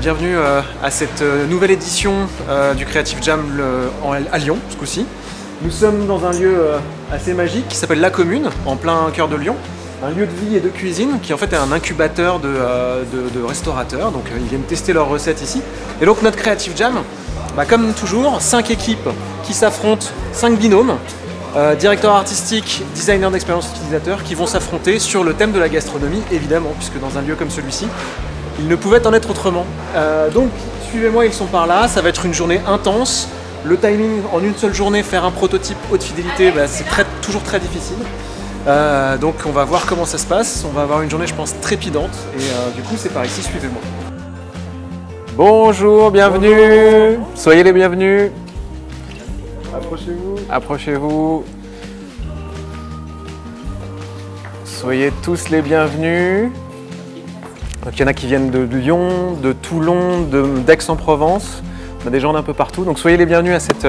bienvenue à cette nouvelle édition du Creative Jam à Lyon, ce coup-ci. Nous sommes dans un lieu assez magique qui s'appelle La Commune, en plein cœur de Lyon. Un lieu de vie et de cuisine qui en fait est un incubateur de restaurateurs, donc ils viennent tester leurs recettes ici. Et donc notre Creative Jam, comme toujours, 5 équipes qui s'affrontent, 5 binômes, directeurs artistiques, designers d'expérience utilisateur qui vont s'affronter sur le thème de la gastronomie, évidemment, puisque dans un lieu comme celui-ci, il ne pouvait en être autrement. Donc suivez-moi, ils sont par là, ça va être une journée intense. Le timing, en une seule journée, faire un prototype haute fidélité, c'est toujours très difficile. Donc on va voir comment ça se passe, on va avoir une journée je pense trépidante et du coup c'est par ici, suivez-moi. Bonjour, bienvenue. Bonjour. Soyez les bienvenus. Approchez-vous. Approchez-vous. Soyez tous les bienvenus. Donc, il y en a qui viennent de Lyon, de Toulon, d'Aix-en-Provence. On a des gens d'un peu partout, donc soyez les bienvenus à cette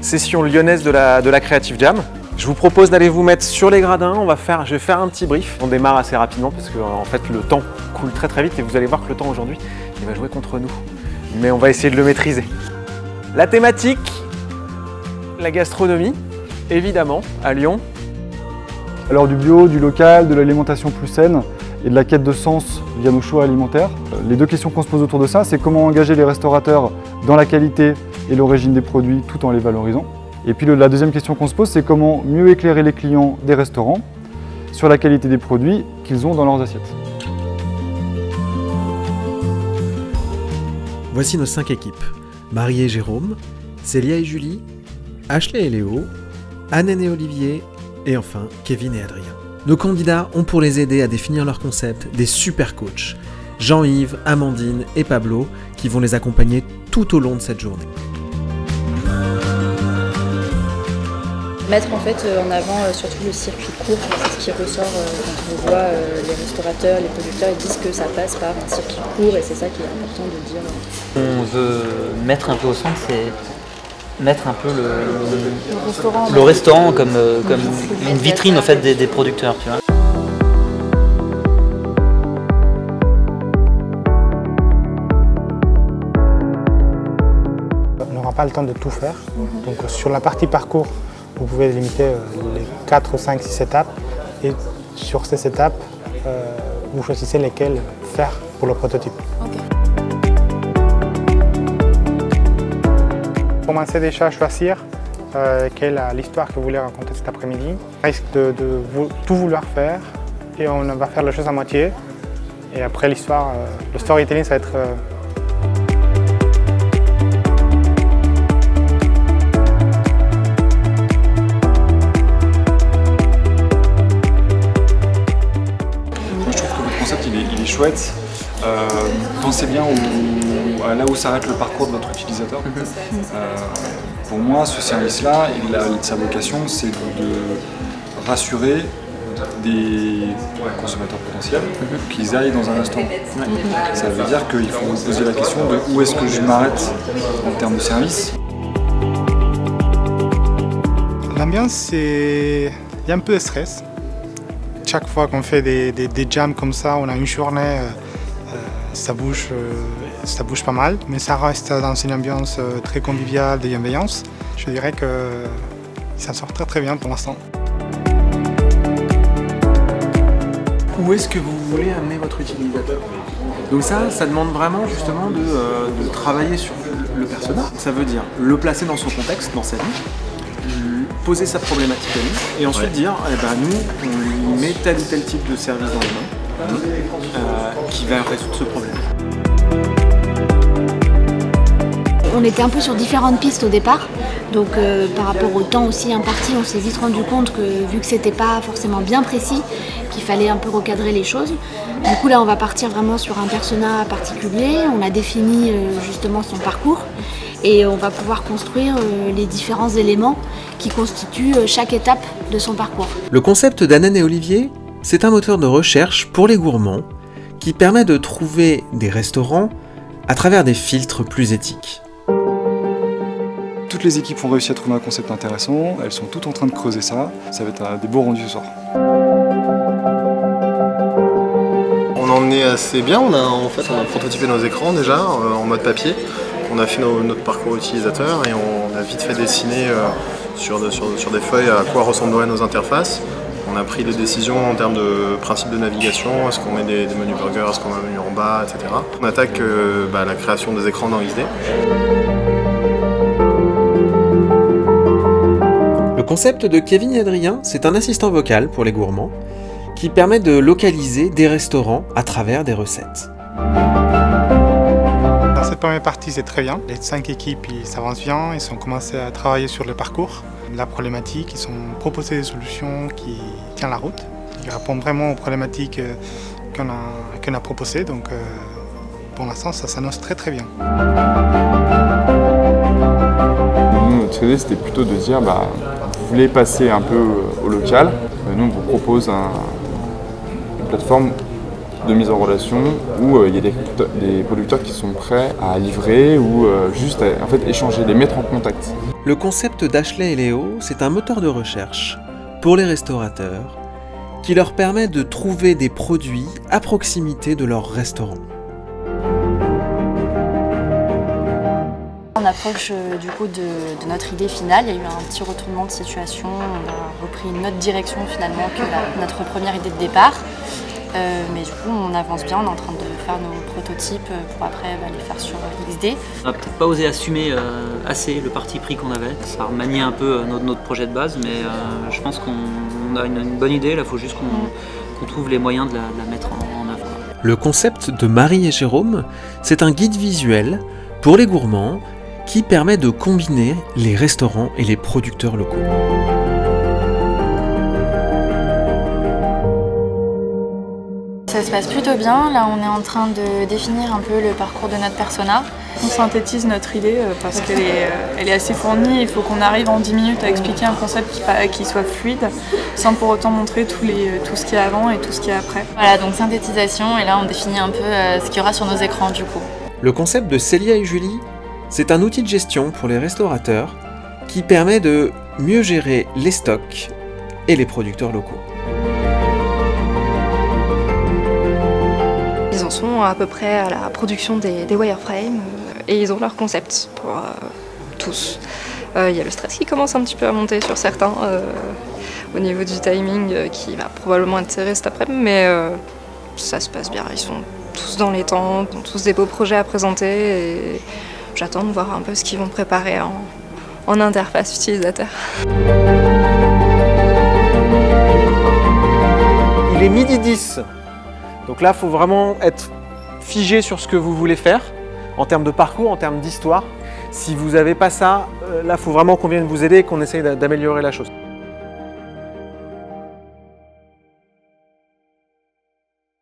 session lyonnaise de la Creative Jam. Je vous propose d'aller vous mettre sur les gradins, je vais faire un petit brief. On démarre assez rapidement parce que en fait le temps coule très très vite et vous allez voir que le temps aujourd'hui, il va jouer contre nous. Mais on va essayer de le maîtriser. La thématique, la gastronomie, évidemment, à Lyon. Alors du bio, du local, de l'alimentation plus saine et de la quête de sens via nos choix alimentaires. Les deux questions qu'on se pose autour de ça, c'est comment engager les restaurateurs dans la qualité et l'origine des produits tout en les valorisant. Et puis la deuxième question qu'on se pose, c'est comment mieux éclairer les clients des restaurants sur la qualité des produits qu'ils ont dans leurs assiettes. Voici nos 5 équipes. Marie et Jérôme, Célia et Julie, Ashley et Léo, Anne et Olivier, et enfin Kevin et Adrien. Nos candidats ont pour les aider à définir leur concept des super coachs, Jean-Yves, Amandine et Pablo, qui vont les accompagner tout au long de cette journée. Mettre en fait en avant surtout le circuit court, c'est ce qui ressort quand on voit les restaurateurs, les producteurs, ils disent que ça passe par un circuit court et c'est ça qui est important de dire. On veut mettre un peu au centre, c'est mettre un peu le restaurant comme une vitrine en fait des producteurs, tu vois. On n'aura pas le temps de tout faire, donc sur la partie parcours, vous pouvez limiter les 4, 5, 6 étapes et sur ces étapes, vous choisissez lesquelles faire pour le prototype. Okay. Commencez déjà à choisir quelle est l'histoire que vous voulez raconter cet après-midi. On risque de tout vouloir faire et on va faire les choses à moitié. Et après l'histoire, le storytelling, ça va être... Il est chouette. Pensez bien là où s'arrête le parcours de votre utilisateur. Pour moi, ce service-là, sa vocation, c'est de rassurer des consommateurs potentiels qu'ils aillent dans un restaurant. Ça veut dire qu'il faut vous poser la question de où est-ce que je m'arrête en termes de service. L'ambiance, il y a un peu de stress. Chaque fois qu'on fait des jams comme ça, on a une journée, ça bouge pas mal, mais ça reste dans une ambiance très conviviale, de bienveillance. Je dirais que ça sort très très bien pour l'instant. Où est-ce que vous voulez amener votre utilisateur? Donc ça demande vraiment justement de travailler sur le persona. Ça veut dire le placer dans son contexte, dans sa vie, poser sa problématique à lui et ensuite dire nous on lui met tel ou tel type de service dans les mains qui va résoudre ce problème. On était un peu sur différentes pistes au départ, donc par rapport au temps aussi imparti, on s'est vite rendu compte que vu que c'était pas forcément bien précis, qu'il fallait un peu recadrer les choses. Du coup là on va partir vraiment sur un persona particulier, on a défini justement son parcours et on va pouvoir construire les différents éléments qui constituent chaque étape de son parcours. Le concept d'Anne et Olivier, c'est un moteur de recherche pour les gourmands qui permet de trouver des restaurants à travers des filtres plus éthiques. Toutes les équipes ont réussi à trouver un concept intéressant, elles sont toutes en train de creuser ça, ça va être des beaux rendus ce soir. On On en est assez bien. On a prototypé nos écrans déjà en mode papier. On a fait notre parcours utilisateur et on a vite fait dessiner sur des feuilles à quoi ressembleraient nos interfaces. On a pris des décisions en termes de principes de navigation, est-ce qu'on met des menus burgers, est-ce qu'on met un menu en bas, etc. On attaque la création des écrans dans XD. Le concept de Kevin et Adrien, c'est un assistant vocal pour les gourmands qui permet de localiser des restaurants à travers des recettes. Dans cette première partie, c'est très bien. Les 5 équipes s'avancent bien, ils ont commencé à travailler sur le parcours, la problématique, ils ont proposé des solutions qui tiennent la route, qui répondent vraiment aux problématiques qu'on a proposées. Donc pour l'instant, ça s'annonce très très bien. Nous, notre idée, c'était plutôt de dire, vous voulez passer un peu au local, nous on vous propose une plateforme de mise en relation où il y a des producteurs qui sont prêts à livrer ou juste à échanger, les mettre en contact. Le concept d'Ashley et Léo, c'est un moteur de recherche pour les restaurateurs qui leur permet de trouver des produits à proximité de leur restaurant. On approche du coup de notre idée finale. Il y a eu un petit retournement de situation. On a repris une autre direction finalement que notre première idée de départ. Mais du coup, on avance bien. On est en train de faire nos prototypes pour après les faire sur XD. On n'a peut-être pas osé assumer assez le parti pris qu'on avait. Ça remaniait un peu notre projet de base, mais je pense qu'on a une bonne idée. Là, il faut juste qu'on trouve les moyens de la mettre en œuvre. Le concept de Marie et Jérôme, c'est un guide visuel pour les gourmands qui permet de combiner les restaurants et les producteurs locaux. Ça se passe plutôt bien. Là, on est en train de définir un peu le parcours de notre persona. On synthétise notre idée parce qu'elle est assez fournie. Il faut qu'on arrive en 10 minutes à expliquer un concept qui soit fluide, sans pour autant montrer tout ce qu'il y a avant et tout ce qu'il y a après. Voilà, donc synthétisation, et là on définit un peu ce qu'il y aura sur nos écrans du coup. Le concept de Célia et Julie, c'est un outil de gestion pour les restaurateurs qui permet de mieux gérer les stocks et les producteurs locaux. Ils en sont à peu près à la production des wireframes et ils ont leur concept pour tous. Il y a le stress qui commence un petit peu à monter sur certains au niveau du timing qui va probablement être serré cet après-midi, mais ça se passe bien. Ils sont tous dans les temps, ils ont tous des beaux projets à présenter et j'attends de voir un peu ce qu'ils vont préparer en interface utilisateur. Il est midi 10. Donc là, il faut vraiment être figé sur ce que vous voulez faire, en termes de parcours, en termes d'histoire. Si vous n'avez pas ça, là, il faut vraiment qu'on vienne vous aider et qu'on essaye d'améliorer la chose.